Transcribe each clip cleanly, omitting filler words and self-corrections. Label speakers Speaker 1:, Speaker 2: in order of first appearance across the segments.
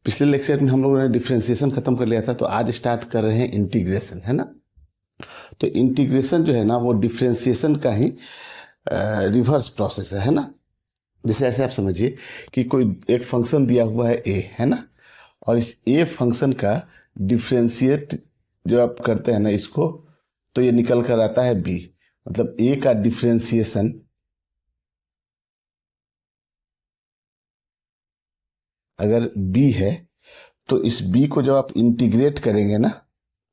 Speaker 1: पिछले लेक्चर में हम लोगों ने डिफरेंशिएशन खत्म कर लिया था, तो आज स्टार्ट कर रहे हैं इंटीग्रेशन, है ना। तो इंटीग्रेशन जो है ना वो डिफरेंशिएशन का ही रिवर्स प्रोसेस है ना। जैसे ऐसे आप समझिए कि कोई एक फंक्शन दिया हुआ है ए, है ना, और इस ए फंक्शन का डिफरेंशिएट जो आप करते हैं ना इसको, तो ये निकल कर आता है बी। मतलब ए का डिफरेंशिएशन अगर बी है तो इस बी को जब आप इंटीग्रेट करेंगे ना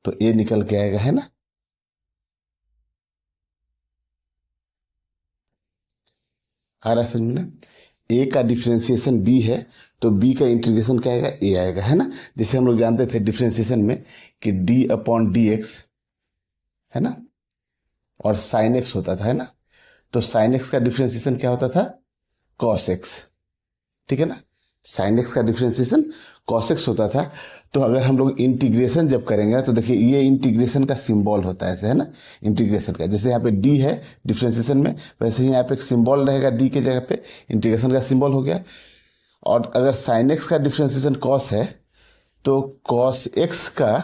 Speaker 1: तो ए निकल के आएगा, है ना। आ रहा है समझ में ना। ए का डिफरेंशिएशन बी है तो बी का इंटीग्रेशन क्या आएगा, ए आएगा, है ना। जैसे हम लोग जानते थे डिफरेंशिएशन में कि डी अपॉन डी एक्स, है ना, और साइन एक्स होता था, है ना। तो साइन एक्स का डिफरेंशिएशन क्या होता था, कॉस एक्स, ठीक है ना। साइन एक्स का डिफरेंशिएशन कॉस एक्स होता था। तो अगर हम लोग इंटीग्रेशन जब करेंगे तो देखिए ये इंटीग्रेशन का सिंबल होता है ऐसे, है ना, इंटीग्रेशन का। जैसे यहाँ पे डी है डिफरेंशिएशन में, वैसे ही यहाँ पे एक सिंबल रहेगा डी के जगह पे, इंटीग्रेशन का सिंबल हो गया। और अगर साइन एक्स का डिफरेंशिएशन कॉस है तो कॉस एक्स का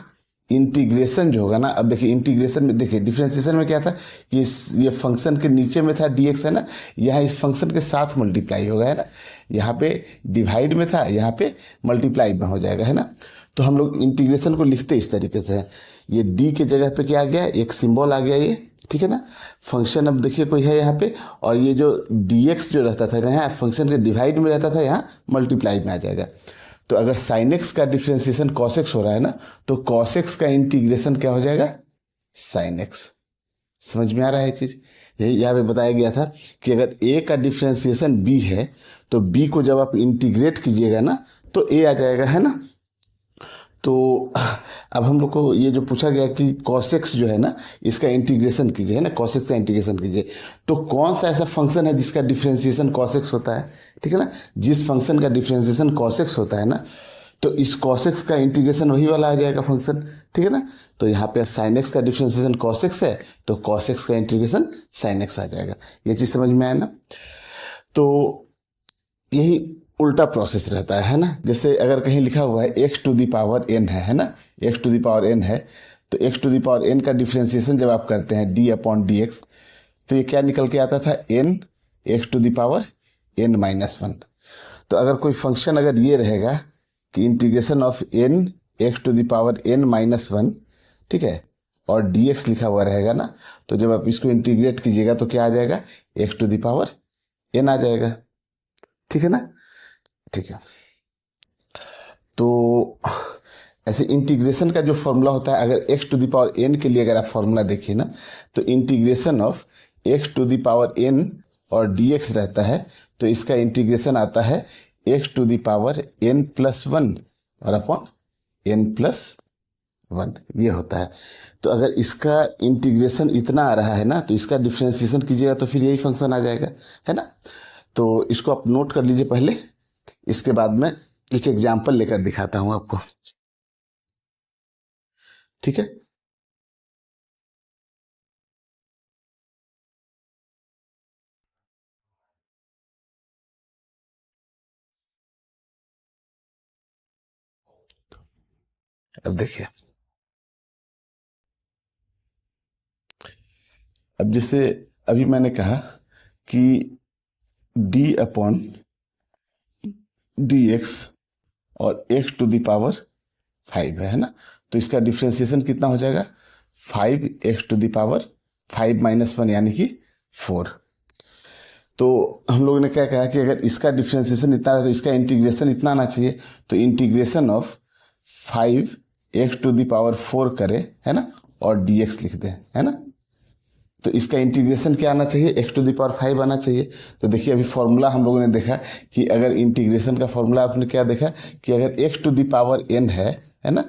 Speaker 1: इंटीग्रेशन जो होगा ना, अब देखिए इंटीग्रेशन में देखिए डिफरेंशिएशन में क्या था कि ये फंक्शन के नीचे में था डी एक्स, है ना, यहाँ इस फंक्शन के साथ मल्टीप्लाई होगा, है ना। यहाँ पे डिवाइड में था, यहाँ पे मल्टीप्लाई में हो जाएगा, है ना। तो हम लोग इंटीग्रेशन को लिखते इस तरीके से है, ये डी के जगह पे क्या आ गया, एक सिंबल आ गया ये, ठीक है ना। फंक्शन अब देखिए कोई है यहाँ पे, और ये जो डी एक्स जो रहता था यहाँ फंक्शन के डिवाइड में रहता था, यहाँ मल्टीप्लाई में आ जाएगा। तो अगर साइन एक्स का डिफरेंशिएशन कॉस एक्स हो रहा है ना, तो कॉस एक्स का इंटीग्रेशन क्या हो जाएगा, साइन एक्स। समझ में आ रहा है चीज। यही यहाँ पे बताया गया था कि अगर ए का डिफरेंशिएशन बी है तो बी को जब आप इंटीग्रेट कीजिएगा ना तो ए आ जाएगा, है ना। तो अब हम लोग को ये जो पूछा गया कि कॉसेक्स जो है ना इसका इंटीग्रेशन कीजिए, है ना, कॉसेक्स का इंटीग्रेशन कीजिए। तो कौन सा ऐसा फंक्शन है जिसका डिफरेंशिएशन कॉसेक्स होता है, ठीक है ना। जिस फंक्शन का डिफरेंशिएशन कॉसेक्स होता है ना तो इस कॉसेक्स का इंटीग्रेशन वही वाला आ जाएगा फंक्शन, ठीक है ना। तो यहाँ पे साइन एक्स का डिफरेंशिएशन कॉसेक्स है तो कॉसेक्स का इंटीग्रेशन साइन एक्स आ जाएगा। ये चीज़ समझ में आया ना। तो यही उल्टा प्रोसेस रहता है ना। जैसे अगर कहीं लिखा हुआ है x to the power n है ना, x to the power n है, तो x to the power n का डिफरेंशिएशन जब आप करते हैं डी अपॉन डी एक्स, तो ये क्या निकल के आता था, n x to the power n minus one. तो अगर कोई फंक्शन अगर ये रहेगा कि integration of n x to the power n minus one, ठीक है, और डी एक्स लिखा हुआ रहेगा ना, तो जब आप इसको इंटीग्रेट कीजिएगा तो क्या आ जाएगा, x to the power n आ जाएगा, ठीक है ना। ठीक है। तो ऐसे इंटीग्रेशन का जो फॉर्मूला होता है, अगर x to the power n के लिए अगर आप फॉर्मूला देखिए ना, तो integration of x to the power n और डी एक्स रहता है, तो इसका इंटीग्रेशन आता है x to the power n plus one और अपॉन एन प्लस वन, ये होता है। तो अगर इसका इंटीग्रेशन इतना आ रहा है ना तो इसका डिफ्रेंशिएशन कीजिएगा तो फिर यही फंक्शन आ जाएगा, है ना। तो इसको आप नोट कर लीजिए पहले, इसके बाद में एक एग्जाम्पल लेकर दिखाता हूं आपको, ठीक है। अब देखिए, अब जैसे अभी मैंने कहा कि डी अपॉन डी एक्स और x to the power five है ना, तो इसका डिफ्रेंशिएशन कितना हो जाएगा, five x to the power five minus one यानी कि फोर। तो हम लोगों ने क्या कहा कि अगर इसका डिफ्रेंशिएशन इतना है तो इसका इंटीग्रेशन इतना आना चाहिए। तो integration of five x to the power four करें, है ना, और डी एक्स लिख दें, है ना। तो इसका इंटीग्रेशन क्या आना चाहिए, x to the power five आना चाहिए। तो देखिए अभी फॉर्मूला हम लोगों ने देखा कि अगर इंटीग्रेशन का फॉर्मूला आपने क्या देखा कि अगर x to the power n है ना,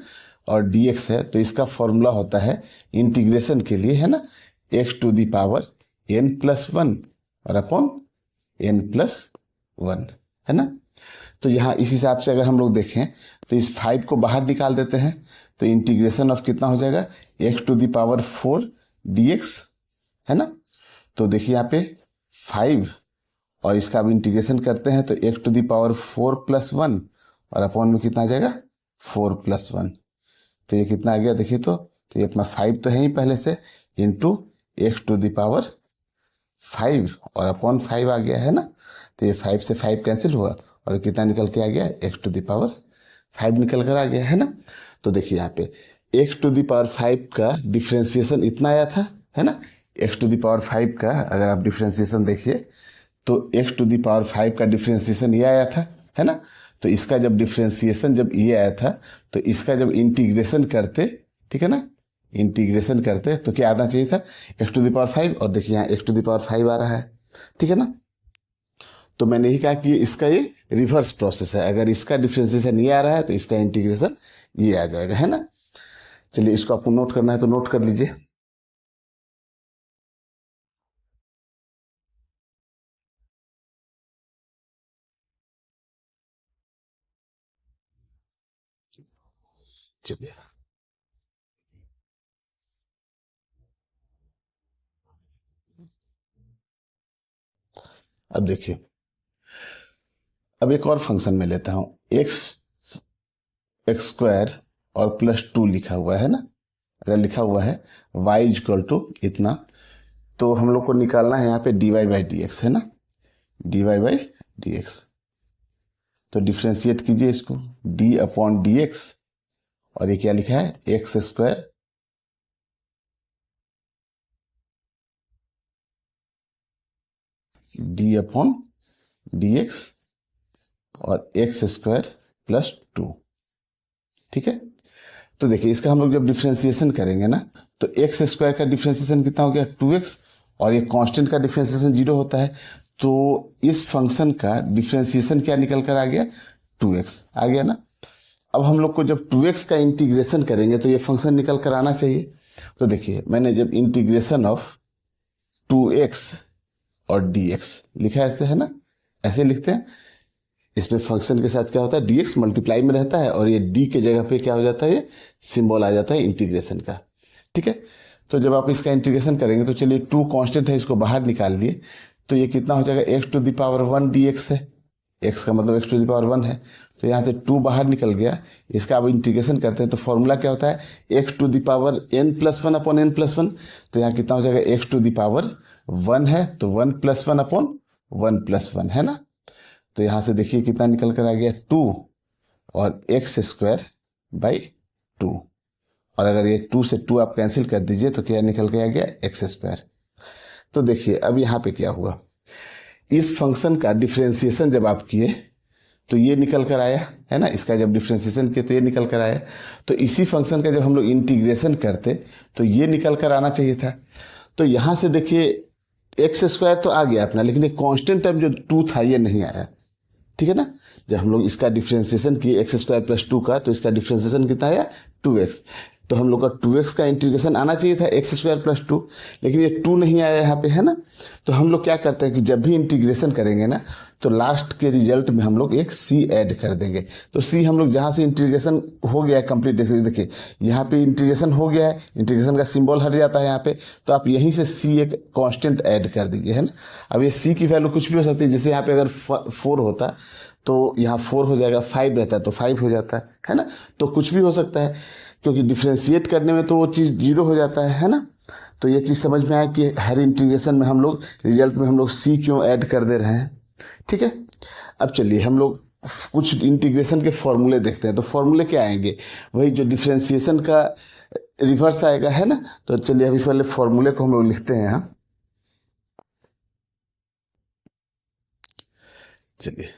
Speaker 1: और डी एक्स है, तो इसका फॉर्मूला होता है इंटीग्रेशन के लिए, है ना, x to the power n plus one और अपॉन एन प्लस वन, है ना। तो यहाँ इस हिसाब से अगर हम लोग देखें तो इस फाइव को बाहर निकाल देते हैं, तो इंटीग्रेशन ऑफ कितना हो जाएगा, x to the power four d x, है ना। तो देखिए यहाँ पे फाइव और इसका अब इंटीग्रेशन करते हैं तो x to the power four plus one और अपॉन में कितना आ जाएगा 4+1। तो ये कितना आ गया देखिए, तो ये अपना 5 तो है ही पहले से, इंटू x⁵ और अपॉन 5 आ गया है ना। तो ये 5 से 5 कैंसिल हुआ और कितना निकल के आ गया, x⁵ निकल कर आ गया है ना। तो देखिए यहाँ पे x⁵ का डिफ्रेंसिएशन इतना आया था, है ना। x⁵ का अगर आप डिफ्रेंसिएशन देखिए तो x⁵ का डिफ्रेंसिएशन ये आया था, है ना। तो इसका जब डिफ्रेंसिएशन जब ये आया था, तो इसका जब इंटीग्रेशन करते, ठीक है ना, इंटीग्रेशन करते तो क्या आना चाहिए था, x⁵, और देखिए यहाँ x⁵ आ रहा है, ठीक है ना। तो मैंने ही कहा कि इसका ये रिवर्स प्रोसेस है, अगर इसका डिफ्रेंसिएशन ये आ रहा है तो इसका इंटीग्रेशन ये आ जाएगा, है ना। चलिए इसको आपको नोट करना है तो नोट कर लीजिए। चलिए अब देखिए, अब एक और फंक्शन में लेता हूं, x² और +2 लिखा हुआ है ना। अगर लिखा हुआ है y = इतना, तो हम लोग को निकालना है यहाँ पे dy/dx, है ना, dy/dx। तो डिफ्रेंशिएट कीजिए इसको, d/dx, और ये क्या लिखा है, x² d/dx और x² +2, ठीक है। तो देखिए इसका हम लोग जब डिफ्रेंसिएशन करेंगे ना, तो x² का डिफ्रेंसिएशन कितना हो गया, 2x, और ये कांस्टेंट का डिफ्रेंसिएशन 0 होता है। तो इस फंक्शन का डिफ्रेंसिएशन क्या निकल कर आ गया, 2x आ गया ना। अब हम लोग को जब 2x का इंटीग्रेशन करेंगे तो ये फंक्शन निकल कर आना चाहिए। तो देखिए मैंने जब इंटीग्रेशन ऑफ 2x और dx लिखा है, ऐसे है ना, ऐसे लिखते हैं। इसमें फंक्शन के साथ क्या होता है, dx मल्टीप्लाई में रहता है, और ये d के जगह पे क्या हो जाता है, ये सिंबल आ जाता है इंटीग्रेशन का, ठीक है। तो जब आप इसका इंटीग्रेशन करेंगे तो चलिए 2 कांस्टेंट है, इसको बाहर निकाल लिए, तो ये कितना हो जाएगा, x⁴ dx है, x का मतलब x⁴ है। तो यहाँ से 2 बाहर निकल गया, इसका अब इंटीग्रेशन करते हैं तो फॉर्मूला क्या होता है, x⁴n+1/n+1। तो यहाँ कितना हो जाएगा, x⁴ 1 है तो 1+1/1+1 है ना। तो यहाँ से देखिए कितना निकल कर आ गया, 2 और x²/2, और अगर ये 2 से 2 आप कैंसिल कर दीजिए तो क्या निकल के आ गया, x²। तो देखिए अब यहाँ पे क्या हुआ, इस फंक्शन का डिफ्रेंसिएशन जब आप किए तो ये निकल कर आया, है ना। इसका जब डिफ्रेंसिएशन किए तो ये निकल कर आया। तो इसी फंक्शन का जब हम लोग इंटीग्रेशन करते तो ये निकल कर आना चाहिए था। तो यहाँ से देखिए x² तो आ गया अपना, लेकिन ये कांस्टेंट टर्म जो 2 था ये नहीं आया, ठीक है ना। जब हम लोग इसका डिफ्रेंसिएशन किए x² +2 का, तो इसका डिफ्रेंसिएशन कितना आया, 2x। तो हम लोग का 2x का इंटीग्रेशन आना चाहिए था x² +2, लेकिन ये 2 नहीं आया यहाँ पे, है ना। तो हम लोग क्या करते हैं कि जब भी इंटीग्रेशन करेंगे ना, तो लास्ट के रिजल्ट में हम लोग एक c ऐड कर देंगे। तो c हम लोग जहाँ से इंटीग्रेशन हो गया है कंप्लीट, देखिए यहाँ पे इंटीग्रेशन हो गया है, इंटीग्रेशन का सिंबल हट जाता है यहाँ पे, तो आप यहीं से c एक कांस्टेंट ऐड कर दीजिए, है ना। अब ये c की वैल्यू कुछ भी हो सकती है, जैसे यहाँ पे अगर 4 होता तो यहाँ 4 हो जाएगा, 5 रहता है तो 5 हो जाता है ना। तो कुछ भी हो सकता है, क्योंकि डिफ्रेंशिएट करने में तो वो चीज़ 0 हो जाता है ना। तो ये चीज़ समझ में आया कि हर इंटीग्रेशन में हम लोग रिजल्ट में हम लोग c क्यों ऐड कर दे रहे हैं, ठीक है। अब चलिए हम लोग कुछ इंटीग्रेशन के फॉर्मूले देखते हैं। तो फॉर्मूले क्या आएंगे, वही जो डिफ्रेंसिएशन का रिवर्स आएगा, है ना। तो चलिए अभी पहले फॉर्मूले को हम लोग लिखते हैं यहाँ। चलिए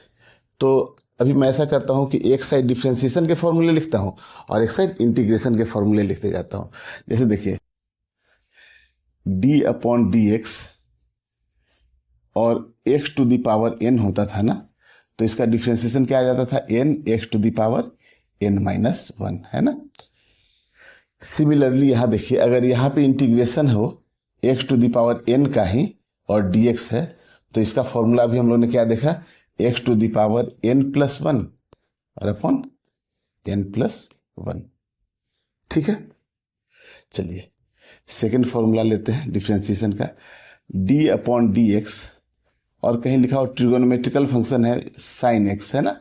Speaker 1: तो अभी मैं ऐसा करता हूँ कि एक साइड डिफ्रेंसिएशन के फॉर्मूले लिखता हूँ और एक साइड इंटीग्रेशन के फॉर्मूले लिखते जाता हूँ। जैसे देखिए d/dx और x⁴n होता था ना, तो इसका डिफ्रेंसिएशन क्या आ जाता था, n x⁴n-1, है ना। सिमिलरली यहाँ देखिए, अगर यहाँ पे इंटीग्रेशन हो x⁴n का ही और dx है, तो इसका फॉर्मूला भी हम लोग ने क्या देखा, x⁴n+1 और अपॉन n+1, ठीक है। चलिए सेकेंड फॉर्मूला लेते हैं डिफ्रेंसिएशन का, d/dx, और कहीं लिखा हो ट्रिगोनोमेट्रिकल फंक्शन है sin x, है ना।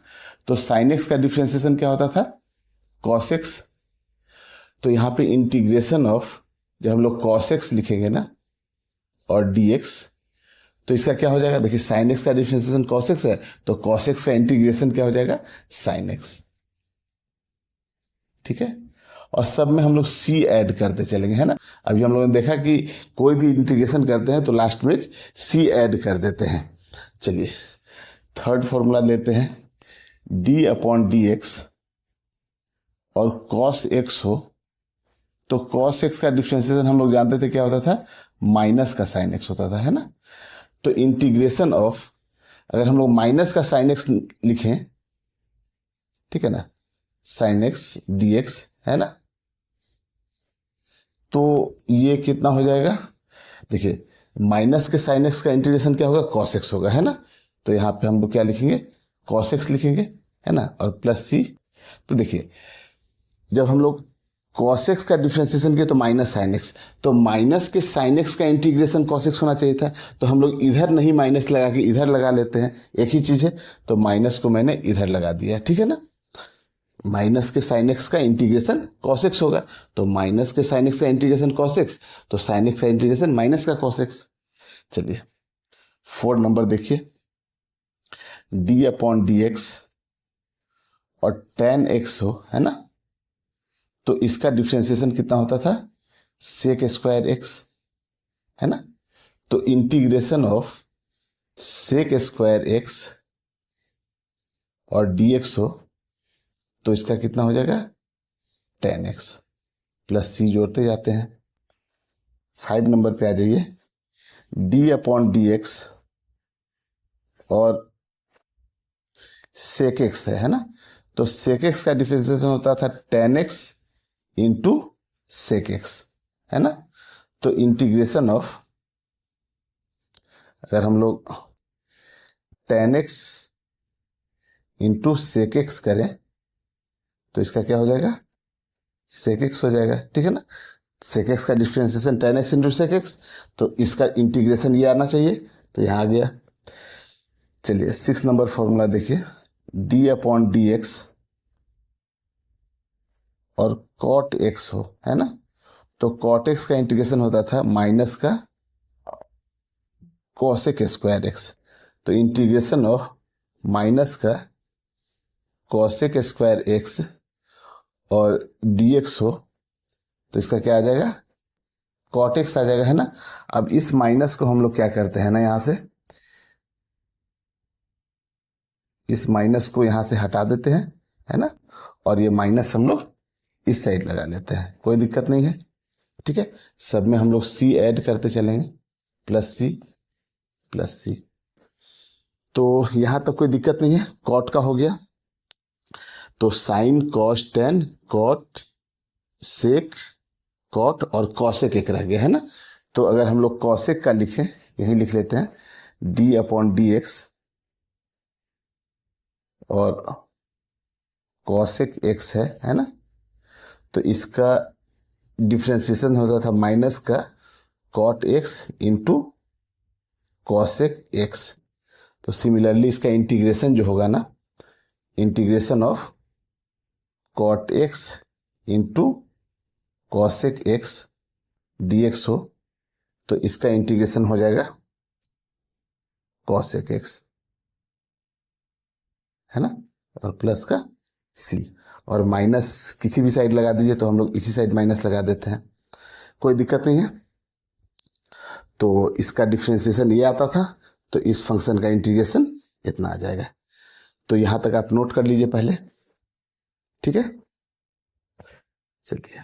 Speaker 1: तो साइन एक्स का डिफ्रेंसिएशन क्या होता था, कॉस एक्स। तो यहाँ पे इंटीग्रेशन ऑफ, जब हम लोग कॉस एक्स लिखेंगे ना और डी एक्स, तो इसका क्या हो जाएगा, देखिए साइन एक्स का डिफ्रेंसिएशन कॉस एक्स है, तो कॉस एक्स का इंटीग्रेशन क्या हो जाएगा, साइन एक्स। ठीक है, और सब में हम लोग सी ऐड करते चलेंगे, है ना। अभी हम लोगों ने देखा कि कोई भी इंटीग्रेशन करते हैं तो लास्ट में सी ऐड कर देते हैं। चलिए थर्ड फॉर्मूला लेते हैं, डी अपॉन डी एक्स और कॉस एक्स हो, तो कॉस एक्स का डिफ्रेंसिएशन हम लोग जानते थे क्या होता था, माइनस का साइन एक्स होता था, है ना। तो इंटीग्रेशन ऑफ, अगर हम लोग माइनस का साइन एक्स लिखें, ठीक है ना, साइन एक्स डी एक्स, है ना, तो ये कितना हो जाएगा, देखिए माइनस के साइन एक्स का इंटीग्रेशन क्या होगा, कॉस एक्स होगा, है ना। तो यहाँ पे हम लोग क्या लिखेंगे, कॉस एक्स लिखेंगे, है ना, और प्लस सी। तो देखिए जब हम लोग कॉस एक्स का डिफ्रेंसिएशन किया तो माइनस साइन एक्स, तो माइनस के साइन एक्स का इंटीग्रेशन कॉस एक्स होना चाहिए था, तो हम लोग इधर नहीं माइनस लगा के इधर लगा लेते हैं, एक ही चीज है, तो माइनस को मैंने इधर लगा दिया, ठीक है ना। माइनस के साइन एक्स का इंटीग्रेशन कॉस एक्स होगा, तो माइनस के साइन एक्स का इंटीग्रेशन कॉस एक्स, तो साइन एक्स का इंटीग्रेशन माइनस का कॉस एक्स। चलिए 4 नंबर देखिए, डी अपॉन डी एक्स और टेन एक्स हो, है ना, तो इसका डिफ्रेंसिएशन कितना होता था, सेक स्क्वायर एक्स, है ना। तो integration of sec square x और डी एक्स हो, तो इसका कितना हो जाएगा, टेन एक्स, प्लस सी जोड़ते जाते हैं। 5 नंबर पे आ जाइए, डी अपॉन डी एक्स और सेक एक्स है ना, तो सेक एक्स का डिफ्रेंसिएशन होता था tan x into sec x, है ना। तो इंटीग्रेशन ऑफ, अगर हम लोग tan x into sec x करें तो इसका क्या हो जाएगा, सेक एक्स हो जाएगा, ठीक है ना। सेक एक्स का differentiation tan x into sec x, तो इसका इंटीग्रेशन ये आना चाहिए, तो यहाँ आ गया। चलिए 6 नंबर फॉर्मूला देखिए, डी अपॉन डी एक्स और कॉट एक्स हो, है ना, तो कॉट एक्स का इंटीग्रेशन होता था माइनस का कॉसेक स्क्वायर एक्स, तो इंटीग्रेशन ऑफ माइनस का कॉसेक स्क्वायर एक्स और डी एक्स हो, तो इसका क्या आ जाएगा, कॉट एक्स आ जाएगा, है ना। अब इस माइनस को हम लोग क्या करते हैं ना, यहां से इस माइनस को यहां से हटा देते हैं, है ना, और ये माइनस हम लोग इस साइड लगा लेते हैं, कोई दिक्कत नहीं है, ठीक है। सब में हम लोग सी ऐड करते चलेंगे, प्लस सी प्लस सी, तो यहां तक कोई दिक्कत नहीं है, कॉट का हो गया, तो sine cos tan cot sec cot और कॉसेक एक रह गया, है ना। तो अगर हम लोग कॉसेक का लिखें, यही लिख लेते हैं, डी अपॉन डी एक्स और कॉसेक एक्स है ना, तो इसका डिफ्रेंसिएशन होता था माइनस का cot x into cosec x. तो सिमिलरली इसका इंटीग्रेशन जो होगा ना, integration of cot x into cosec x d x हो, तो इसका इंटीग्रेशन हो जाएगा कॉसेक एक्स, है ना, और प्लस का सी, और माइनस किसी भी साइड लगा दीजिए, तो हम लोग इसी साइड माइनस लगा देते हैं, कोई दिक्कत नहीं है। तो इसका डिफ्रेंसिएशन ये आता था, तो इस फंक्शन का इंटीग्रेशन इतना आ जाएगा। तो यहां तक आप नोट कर लीजिए पहले, ठीक है। चलिए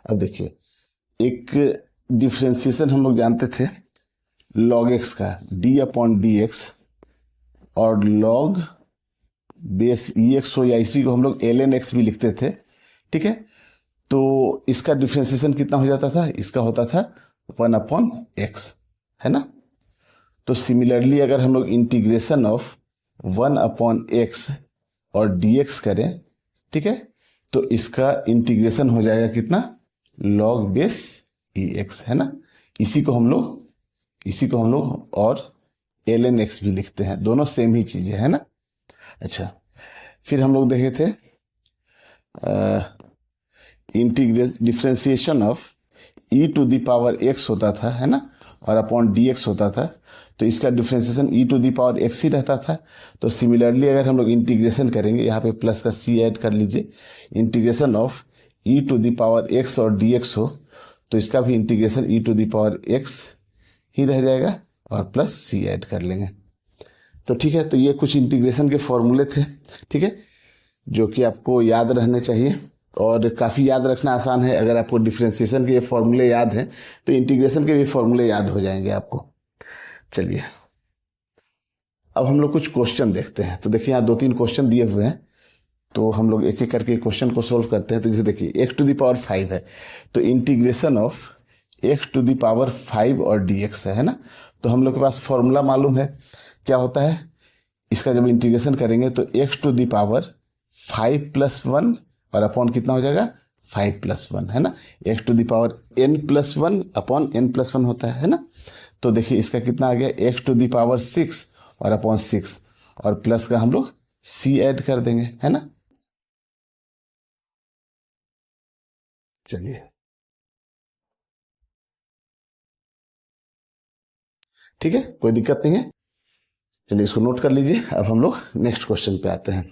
Speaker 1: अब देखिए, एक डिफ्रेंसिएशन हम लोग जानते थे लॉग एक्स का, डी अपॉन डी एक्स और लॉग बेस ई एक्स हो या इसी को हम लोग एल एन एक्स भी लिखते थे, ठीक है। तो इसका डिफ्रेंसिएशन कितना हो जाता था, इसका होता था 1/x, है ना। तो सिमिलरली अगर हम लोग इंटीग्रेशन ऑफ 1/x और dx करें, ठीक है, तो इसका इंटीग्रेशन हो जाएगा कितना, log बेस ex, है ना। इसी को हम लोग और ln x भी लिखते हैं, दोनों सेम ही चीजें है ना। अच्छा, फिर हम लोग देखे थे differentiation of e to the power x होता था, है ना, और अपॉन dx होता था, तो इसका differentiation e to the power x ही रहता था। तो सिमिलरली अगर हम लोग इंटीग्रेशन करेंगे, यहाँ पे प्लस का c ऐड कर लीजिए, integration of e to the power x और dx हो, तो इसका भी integration e to the power x ही रह जाएगा और प्लस c ऐड कर लेंगे। तो ठीक है, तो ये कुछ इंटीग्रेशन के फॉर्मूले थे, ठीक है, जो कि आपको याद रहने चाहिए और काफ़ी याद रखना आसान है। अगर आपको डिफ्रेंसिएशन के ये फॉर्मूले याद हैं तो इंटीग्रेशन के भी फॉर्मूले याद हो जाएंगे आपको। चलिए अब हम लोग कुछ क्वेश्चन देखते हैं। तो देखिए यहाँ 2-3 क्वेश्चन दिए हुए हैं, तो हम लोग एक एक करके क्वेश्चन को सोल्व करते हैं। तो जैसे देखिए x टू द पावर 5 है, तो integration of x to the power 5 और dx है ना। तो हम लोग के पास फॉर्मूला मालूम है, क्या होता है, इसका जब इंटीग्रेशन करेंगे तो x टू द पावर 5+1 और अपॉन कितना हो जाएगा 5+1, है ना। x to the power n+1 upon n+1 होता है ना। तो देखिए इसका कितना आ गया, x टू द पावर 6 और अपॉन 6 और प्लस का हम लोग c ऐड कर देंगे, है ना। चलिए ठीक है, कोई दिक्कत नहीं है। चलिए इसको नोट कर लीजिए। अब हम लोग नेक्स्ट क्वेश्चन पे आते हैं।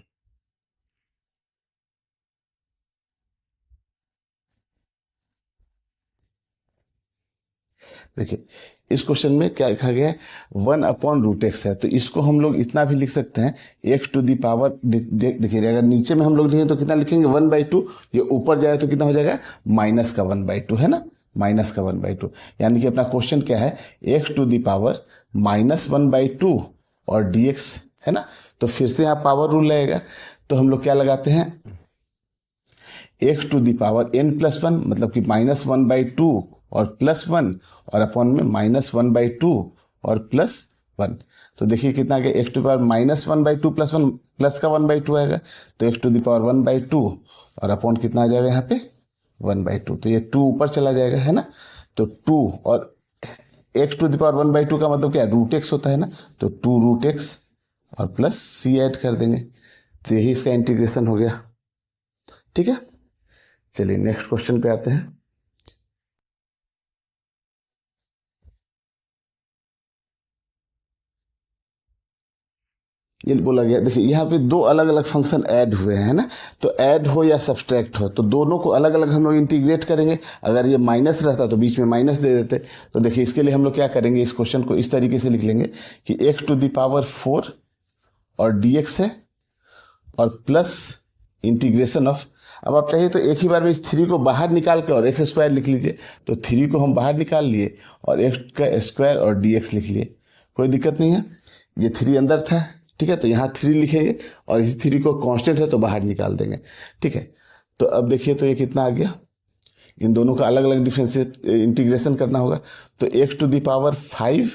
Speaker 1: देखिए इस क्वेश्चन में क्या लिखा गया है, 1/√x है, तो इसको हम लोग इतना भी लिख सकते हैं x टू द पावर, देखिए अगर नीचे में हम लोग लिखेंगे तो कितना लिखेंगे 1/2, ये ऊपर जाए तो कितना हो जाएगा माइनस का 1/2, है ना, माइनस का 1/2। यानी कि अपना क्वेश्चन क्या है, x टू द पावर -1/2 और dx, है ना। तो फिर से यहाँ पावर रूल लगेगा, तो हम लोग क्या लगाते हैं, x to the power n+1 मतलब कि -1/2 और +1 और अपॉन में -1/2 और +1। तो देखिए कितना आ गया, x टू पावर -1/2 +1 प्लस का 1/2 आएगा, तो x टू द पावर 1/2 और अपॉन कितना आ जाएगा यहाँ पे 1/2। तो ये 2 ऊपर चला जाएगा, है ना। तो 2 और x टू द पावर 1/2 का मतलब क्या, √x होता है ना, तो 2√x और प्लस c ऐड कर देंगे, तो यही इसका इंटीग्रेशन हो गया। ठीक है, चलिए नेक्स्ट क्वेश्चन पे आते हैं। ये बोला गया, देखिए यहाँ पे 2 अलग अलग फंक्शन ऐड हुए हैं ना, तो ऐड हो या सब्सट्रैक्ट हो, तो दोनों को अलग अलग हम लोग इंटीग्रेट करेंगे। अगर ये माइनस रहता तो बीच में माइनस दे देते। तो देखिए इसके लिए हम लोग क्या करेंगे, इस क्वेश्चन को इस तरीके से लिख लेंगे कि x टू द पावर 4 और dx है और प्लस इंटीग्रेशन ऑफ, अब आप चाहिए तो एक ही बार में इस 3 को बाहर निकाल के और x² लिख लीजिए। तो 3 को हम बाहर निकाल लिए और x का स्क्वायर और dx लिख लिए, कोई दिक्कत नहीं है। ये 3 अंदर था, ठीक है, तो यहाँ 3 लिखेंगे और इस 3 को कांस्टेंट है तो बाहर निकाल देंगे, ठीक है। तो अब देखिए तो ये कितना आ गया, इन दोनों का अलग अलग डिफरेंशिएट इंटीग्रेशन करना होगा। तो x टू द पावर 5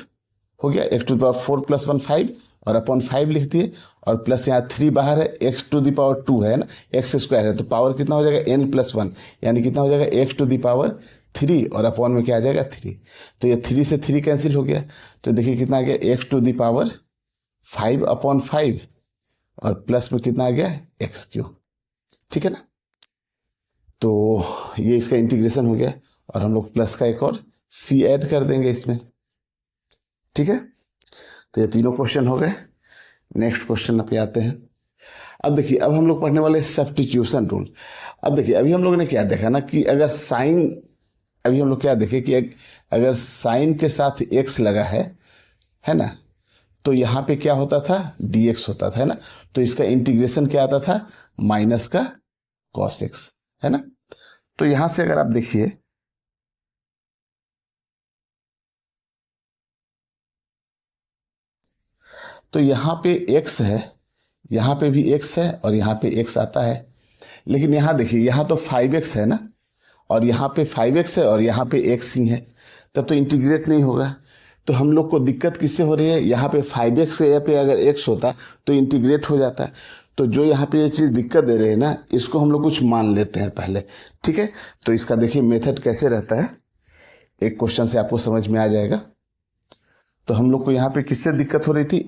Speaker 1: हो गया, x टू द पावर 4 + 1 5 और अपॉन 5 लिख दिए और प्लस यहाँ 3 बाहर है, x टू द पावर 2 है ना, x² है, तो पावर कितना हो जाएगा n+1, यानी कितना हो जाएगा x टू द पावर 3 और अपॉन में क्या आ जाएगा 3। तो ये 3 से 3 कैंसिल हो गया, तो देखिए कितना आ गया x टू द पावर 5/5 और प्लस में कितना आ गया x³, ठीक है ना। तो ये इसका इंटीग्रेशन हो गया और हम लोग प्लस का एक और c ऐड कर देंगे इसमें, ठीक है। तो ये तीनों क्वेश्चन हो गए। नेक्स्ट क्वेश्चन पे आते हैं। अब देखिए अब हम लोग पढ़ने वाले सब्स्टिट्यूशन रूल। अब देखिए अभी हम लोग ने क्या देखा ना कि अगर साइन, अभी हम लोग क्या देखे कि अगर साइन के साथ x लगा है ना, तो यहाँ पे क्या होता था dx होता था, है ना। तो इसका इंटीग्रेशन क्या आता था माइनस का cos x, है ना। तो यहां से अगर आप देखिए तो यहाँ पे x है, यहाँ पे भी x है और यहाँ पे x आता है, लेकिन यहाँ देखिए यहाँ तो 5x है ना, और यहाँ पे 5x है और यहाँ पे x ही है, तब तो इंटीग्रेट नहीं होगा। तो हम लोग को दिक्कत किससे हो रही है, यहाँ पे 5x के यहाँ पे अगर x होता तो इंटीग्रेट हो जाता। तो जो यहाँ पे ये चीज़ दिक्कत दे रही है ना, इसको हम लोग कुछ मान लेते हैं पहले, ठीक है। तो इसका देखिए मेथड कैसे रहता है, एक क्वेश्चन से आपको समझ में आ जाएगा। तो हम लोग को यहाँ पे किससे दिक्कत हो रही थी,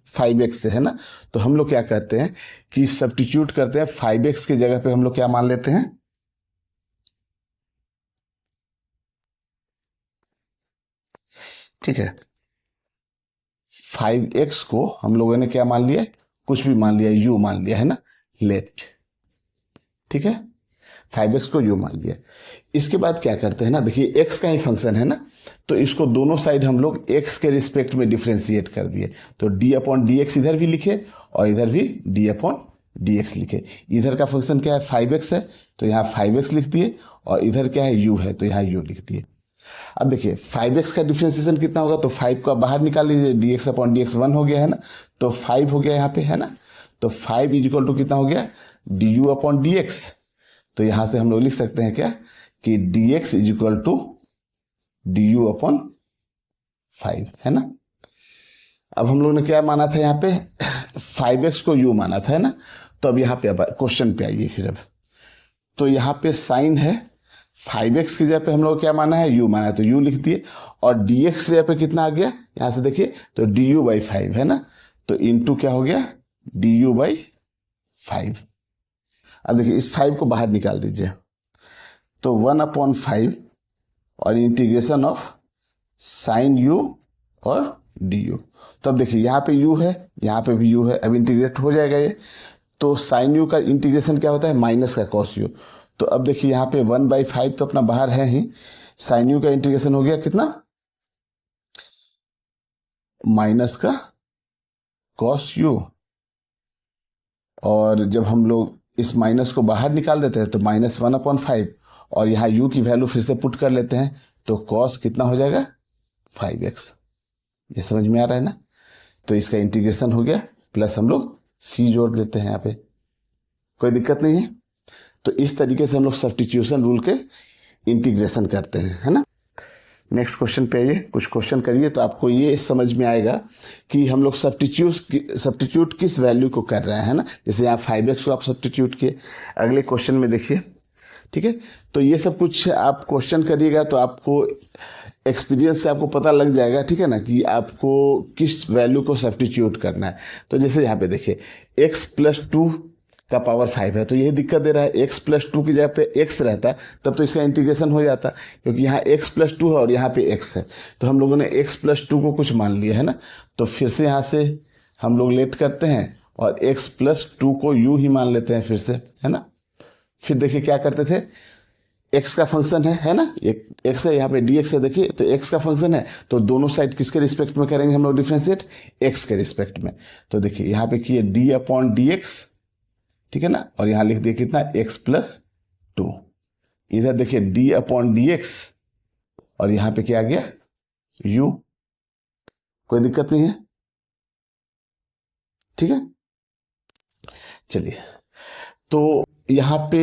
Speaker 1: 5x से, है ना। तो हम लोग क्या करते हैं कि सब्स्टिट्यूट करते हैं, 5x की जगह पे हम लोग क्या मान लेते हैं, ठीक है। 5x को हम लोगों ने क्या मान लिया, कुछ भी मान लिया, u मान लिया, है ना, लेट, ठीक है। 5x को u मान लिया। इसके बाद क्या करते हैं ना, देखिए x का ही फंक्शन है ना, तो इसको दोनों साइड हम लोग x के रिस्पेक्ट में डिफ्रेंशिएट कर दिए। तो d अपॉन डी एक्स इधर भी लिखे और इधर भी d अपॉन डी एक्स लिखे। इधर का फंक्शन क्या है, 5x है, तो यहाँ 5x लिख दिए, और इधर क्या है, u है, तो यहाँ u लिख दिए। अब देखिए 5x का डिफ्रेंसिएशन कितना होगा, तो 5 का बाहर निकाल लीजिए, dx अपॉन डी एक्स 1 हो गया, है ना, तो 5 हो गया यहाँ पे, है ना। तो 5 इज इक्वल टू कितना हो गया, du अपॉन डी एक्स। तो यहाँ से हम लोग लिख सकते हैं क्या कि dx is equal to du upon 5, है ना। अब हम लोग ने क्या माना था यहाँ पे 5x को u माना था, है ना। तो अब यहाँ पे क्वेश्चन पे आइए फिर। अब तो यहाँ पे साइन है, 5x की जगह पे हम लोग क्या माना है, u माना है, तो u लिख दिए। और dx की जगह पे कितना आ गया, यहाँ से देखिए, तो du बाई 5, है ना। तो इंटू क्या हो गया, du बाई 5। अब देखिए इस 5 को बाहर निकाल दीजिए, तो 1 अपॉन 5 और इंटीग्रेशन ऑफ साइन u और du। तो अब देखिए यहाँ पे u है, यहाँ पे भी u है, अब इंटीग्रेट हो जाएगा ये। तो साइन u का इंटीग्रेशन क्या होता है, माइनस का कॉस u। तो अब देखिए यहाँ पे 1/5 तो अपना बाहर है ही, साइन u का इंटीग्रेशन हो गया कितना, माइनस का कॉस u। और जब हम लोग इस माइनस को बाहर निकाल देते हैं तो -1/5, और यहाँ u की वैल्यू फिर से पुट कर लेते हैं, तो कॉस कितना हो जाएगा, 5x। ये समझ में आ रहा है ना। तो इसका इंटीग्रेशन हो गया, प्लस हम लोग c जोड़ देते हैं यहाँ पे, कोई दिक्कत नहीं है। तो इस तरीके से हम लोग सब्स्टिट्यूशन रूल के इंटीग्रेशन करते हैं, है ना। नेक्स्ट क्वेश्चन पे आइए, कुछ क्वेश्चन करिए तो आपको ये समझ में आएगा कि हम लोग सब्स्टिट्यूट किस वैल्यू को कर रहे हैं, है ना। जैसे यहाँ 5x को आप सब्स्टिट्यूट किए, अगले क्वेश्चन में देखिए, ठीक है। तो ये सब कुछ आप क्वेश्चन करिएगा तो आपको एक्सपीरियंस से आपको पता लग जाएगा, ठीक है ना, कि आपको किस वैल्यू को सब्स्टिट्यूट करना है। तो जैसे यहाँ पे देखिए x प्लस 2 का पावर 5 है, तो यही दिक्कत दे रहा है, x प्लस 2 की जगह पे x रहता तब तो इसका इंटीग्रेशन हो जाता, क्योंकि यहाँ x प्लस 2 है और यहाँ पे x है। तो हम लोगों ने x प्लस 2 को कुछ मान लिया, है ना। तो फिर से यहाँ से हम लोग लेट करते हैं और x प्लस 2 को u ही मान लेते हैं फिर से, है ना। फिर देखिए क्या करते थे, x का फंक्शन है ना, एक x है, यहाँ पे dx है, देखिए तो x का फंक्शन है, तो दोनों साइड किसके रिस्पेक्ट में करेंगे हम लोग डिफ्रेंशिएट, x के रिस्पेक्ट में। तो देखिए यहाँ पे किए d अपॉन डी एक्स, ठीक है ना, और यहाँ लिख दिए कितना, x प्लस 2। इधर देखिए d अपॉन डी एक्स, और यहाँ पे क्या आ गया, u। कोई दिक्कत नहीं है, ठीक है। चलिए तो यहाँ पे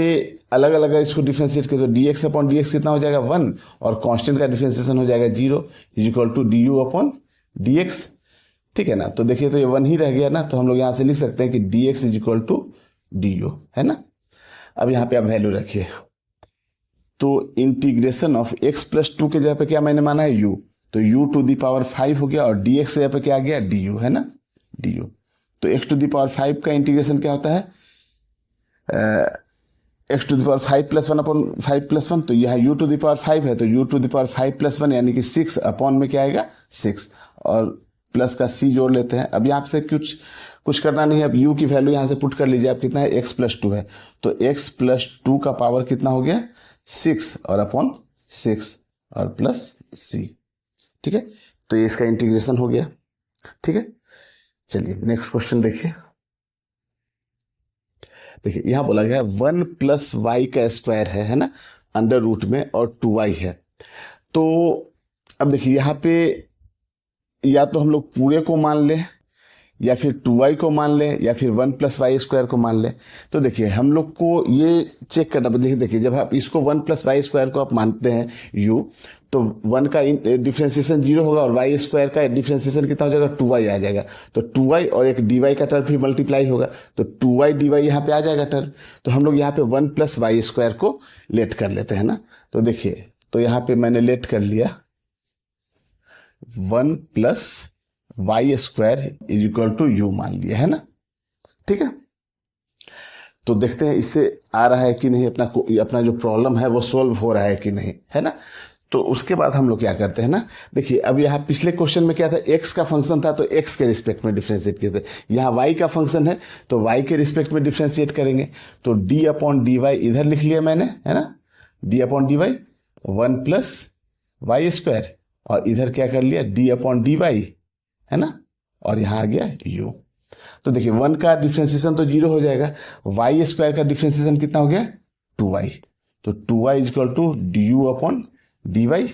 Speaker 1: अलग अलग इसको डिफ्रेंशिएट करें, तो dx अपॉन डी एक्स कितना हो जाएगा, 1, और कांस्टेंट का डिफ्रेंशिएशन हो जाएगा 0 is equal to du upon d x, ठीक है ना। तो देखिए तो ये 1 ही रह गया ना, तो हम लोग यहाँ से लिख सकते हैं कि dx is equal to du, है ना। अब यहाँ पे आप वैल्यू रखिए, तो इंटीग्रेशन ऑफ x प्लस 2 के जगह पे क्या मैंने माना है, u, तो u टू दी पावर 5 हो गया, और dx के जगह पे क्या आ गया, du, है ना, du। तो x टू दी पावर 5 का इंटीग्रेशन क्या होता है, x to the power 5 plus 1 upon 5 plus 1, तो यहाँ u टू द पावर 5 है, तो u to the power 5 plus 1 यानी कि 6 अपॉन में क्या आएगा, 6, और प्लस का c जोड़ लेते हैं। अब यहाँ से कुछ करना नहीं है, अब u की वैल्यू यहाँ से पुट कर लीजिए, आप कितना है, x प्लस 2 है, तो x प्लस 2 का पावर कितना हो गया, 6, और अपॉन 6 और प्लस c, ठीक है। तो ये इसका इंटीग्रेशन हो गया, ठीक है। चलिए नेक्स्ट क्वेश्चन देखिए। देखिए यहाँ बोला गया 1 प्लस वाई का स्क्वायर है ना, अंडर रूट में, और 2y है। तो अब देखिए यहाँ पे या तो हम लोग पूरे को मान लें, या फिर 2y को मान लें या फिर 1+y² को मान लें। तो देखिए हम लोग को ये चेक करना, देखिए जब आप इसको 1+y² को आप मानते हैं u, तो 1 का डिफ्रेंसिएशन 0 होगा और y² का डिफ्रेंसिएशन कितना हो जाएगा, 2y आ जाएगा। तो 2y और एक dy का टर्म भी मल्टीप्लाई होगा, तो 2y dy यहाँ पे आ जाएगा टर्म। तो हम लोग यहाँ पे 1+y² को लेट कर लेते हैं ना। तो देखिए, तो यहाँ पे मैंने लेट कर लिया 1+y² = u मान लिया है ना, ठीक है। तो देखते हैं इससे आ रहा है कि नहीं, अपना जो प्रॉब्लम है वो सोल्व हो रहा है कि नहीं, है ना। तो उसके बाद हम लोग क्या करते हैं ना, देखिए अब यहाँ पिछले क्वेश्चन में क्या था, x का फंक्शन था तो x के रिस्पेक्ट में डिफ्रेंशिएट किए थे। यहाँ y का फंक्शन है तो y के रिस्पेक्ट में डिफ्रेंशिएट करेंगे। तो d/dy इधर लिख लिया मैंने, है ना, d/dy 1+y², और इधर क्या कर लिया d/dy, है ना, और यहाँ आ गया u। तो देखिए 1 का डिफ्रेंसिएशन तो 0 हो जाएगा, y² का डिफ्रेंसिएशन कितना हो गया, 2y। तो 2y = du/dy।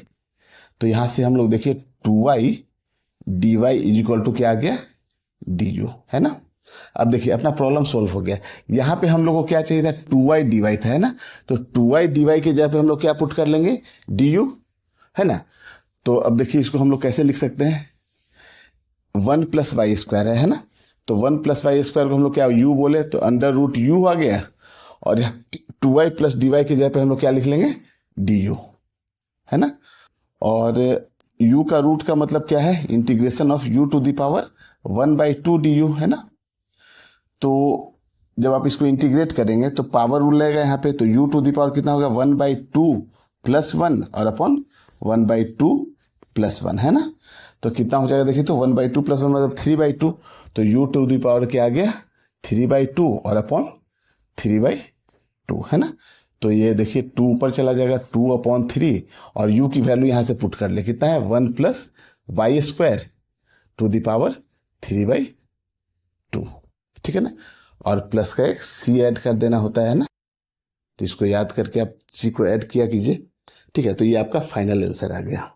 Speaker 1: तो यहां से हम लोग देखिए 2y dy = क्या आ गया, du, है ना। अब देखिए अपना प्रॉब्लम सोल्व हो गया। यहाँ पे हम लोग को क्या चाहिए था, 2y dy था, है ना। तो 2y dy के जगह पे हम लोग क्या पुट कर लेंगे, du, है ना। तो अब देखिए इसको हम लोग कैसे लिख सकते हैं, 1+y² है ना। तो 1+y² को हम लोग क्या u बोले तो √u आ गया, और 2y + dy के जगह पे हम लोग क्या लिख लेंगे, du, है ना। और u का रूट का मतलब क्या है, integration of u to the power 1/2 du, है ना। तो जब आप इसको इंटीग्रेट करेंगे तो पावर रूल लगेगा यहाँ पे, तो u टू द पावर कितना होगा, 1/2 + 1 और अपॉन 1/2 + 1, है ना। तो कितना हो जाएगा देखिए, तो 1/2 + 1 मतलब 3/2। तो u टू द पावर क्या आ गया, 3/2 और अपॉन 3/2, है ना। तो ये देखिए 2 ऊपर चला जाएगा, 2/3, और u की वैल्यू यहाँ से पुट कर ले, कितना है 1+y² टू द पावर 3/2, ठीक है ना। और प्लस का एक c ऐड कर देना होता है ना। तो इसको याद करके आप c को ऐड किया कीजिए, ठीक है। तो ये आपका फाइनल आंसर आ गया।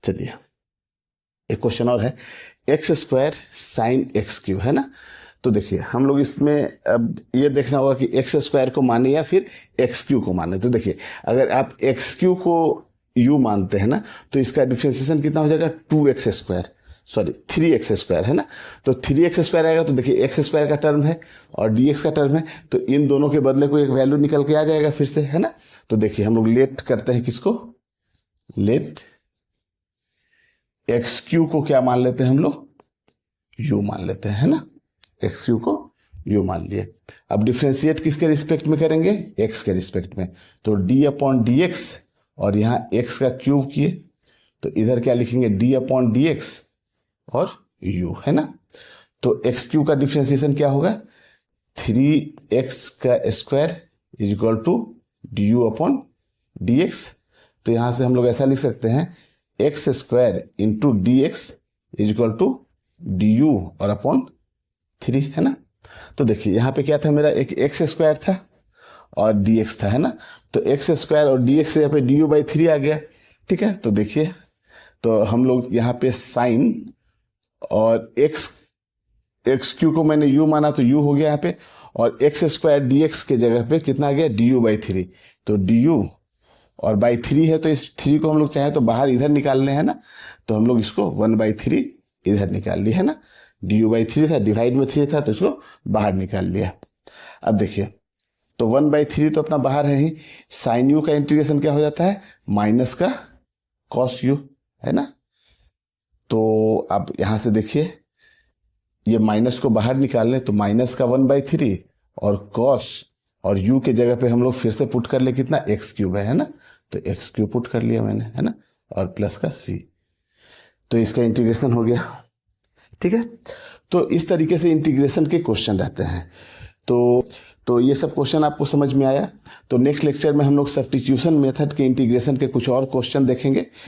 Speaker 1: चलिए एक क्वेश्चन और है, x² sin x³, है ना। तो देखिए हम लोग इसमें अब ये देखना होगा कि x² को माने या फिर x³ को माने। तो देखिए अगर आप x³ को u मानते हैं ना, तो इसका डिफरेंशिएशन कितना हो जाएगा, 3x², है ना। तो 3x² आएगा, तो देखिए x² का टर्म है और dx का टर्म है, तो इन दोनों के बदले को एक वैल्यू निकल के आ जाएगा फिर से, है ना। तो देखिए हम लोग लेट करते हैं किसको, लेट x³ को क्या मान लेते हैं हम लोग, u मान लेते हैं, है ना। x³ को u मान लिए। अब डिफ्रेंशिएट किसके रिस्पेक्ट में करेंगे, x के रिस्पेक्ट में। तो d/dx, और यहाँ x का क्यूब किए, तो इधर क्या लिखेंगे, d/dx और u, है ना। तो x³ का डिफ्रेंशिएशन क्या होगा, 3x² = du/dx। तो यहां से हम लोग ऐसा लिख सकते हैं, x² × dx = du और अपॉन 3, है ना। तो देखिए यहाँ पे क्या था, मेरा एक x² था और dx था, है ना। तो x² और dx से यहाँ पे du/3 आ गया, ठीक है। तो देखिए, तो हम लोग यहाँ पे साइन और x³ को मैंने u माना तो u हो गया यहाँ पे, और x² dx के जगह पे कितना आ गया, du/3। तो du और बाई 3 है, तो इस 3 को हम लोग चाहे तो बाहर इधर निकाल लें, है ना। तो हम लोग इसको 1/3 इधर निकाल लिए, है ना। du/3 था, डिवाइड में 3 था, तो इसको बाहर निकाल लिया। अब देखिए, तो 1/3 तो अपना बाहर है ही, साइन u का इंटीग्रेशन क्या हो जाता है, माइनस का कॉस u, है ना। तो अब यहां से देखिए, ये माइनस को बाहर निकाल लें, तो माइनस का 1/3 और कॉस और u के जगह पे हम लोग फिर से पुट कर ले, कितना, x³ है ना। तो x³ पुट कर लिया मैंने, है ना, और प्लस का c। तो इसका इंटीग्रेशन हो गया, ठीक है। तो इस तरीके से इंटीग्रेशन के क्वेश्चन रहते हैं। तो ये सब क्वेश्चन आपको समझ में आया। तो नेक्स्ट लेक्चर में हम लोग सब्स्टिट्यूशन मेथड के इंटीग्रेशन के कुछ और क्वेश्चन देखेंगे।